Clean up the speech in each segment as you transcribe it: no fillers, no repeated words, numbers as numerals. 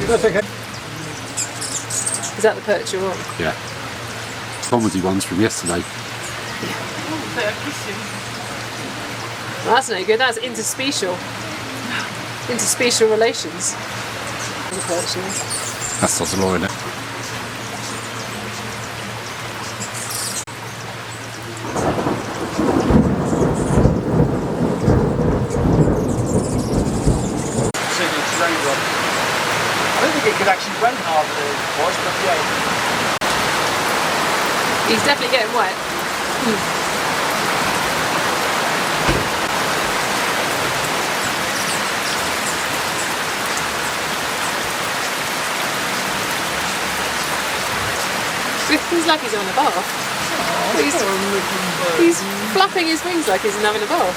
That's okay. Is that the perch you're on? Yeah. Comedy ones from yesterday. Well, that's no good. That's interspecial. Interspecial relations. The perch now. That's not a law, isn't it? I don't think it could actually run harder than it was, but yeah. He's definitely getting wet. He's like he's having a bath. He's flapping his wings like he's having a bath.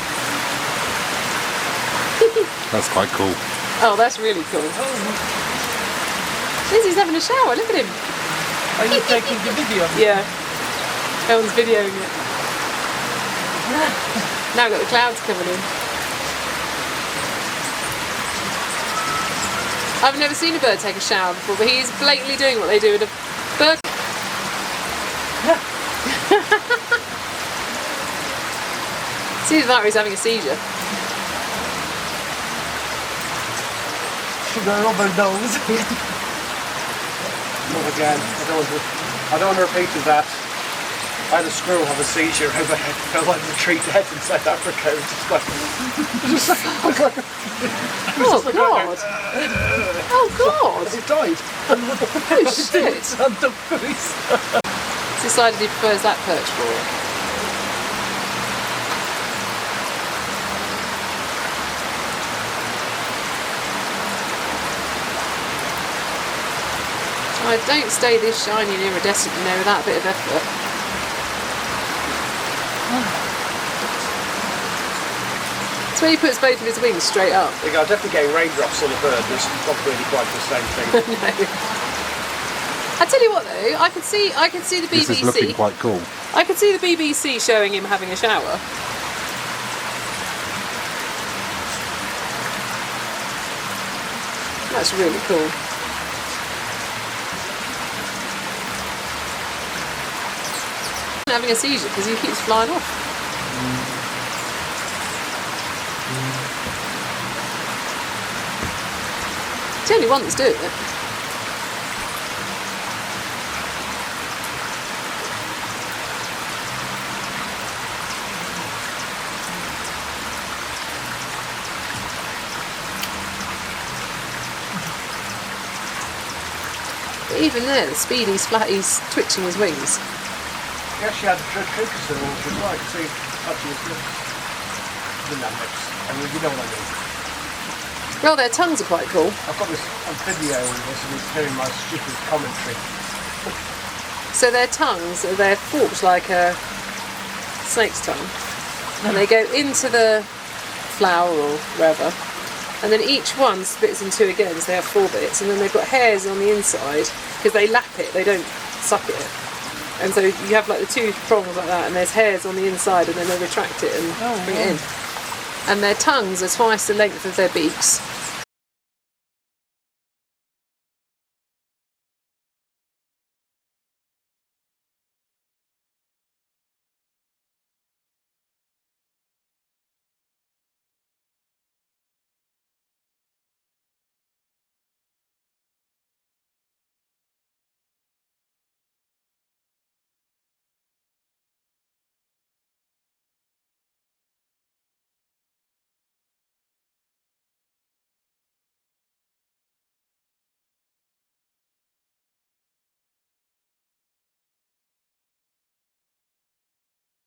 That's quite cool. Oh, that's really cool. Lizzie's having a shower, look at him. Are you taking the video? Yeah. Ellen's videoing it. Now we've got the clouds coming in. I've never seen a bird take a shower before, but he's blatantly doing what they do with a bird. See that he's having a seizure. Sugar over nose. Not again. I don't want to repeat that. I had a squirrel have a seizure overhead, fell like a tree dead in South Africa. It was just like, Oh God! Oh God! He died. Oh shit! Decided he prefers that perch for it. I don't stay this shiny and iridescent, you know, without a bit of effort. It's when he puts both of his wings straight up. I'm definitely getting raindrops on the bird, which is not really quite the same thing. No. I tell you what though, I could see the BBC. This is looking quite cool. I could see the BBC showing him having a shower. That's really cool. Having a seizure because he keeps flying off. It's the only one that's doing it. But even there, the speed he's twitching his wings. He actually had a focus in all which was right. See, actually, it's good. Dynamics. I mean, you know what I mean. Well, their tongues are quite cool. I've got this on video of this and he's hearing my stupid commentary. So their tongues, they're forked like a snake's tongue. And they go into the flower or wherever. And then each one splits in two again, so they have 4 bits. And then they've got hairs on the inside, because they lap it, they don't suck it. And so you have like the 2 prongs like that, and there's hairs on the inside, and then they retract it and bring it in. And their tongues are twice the length of their beaks.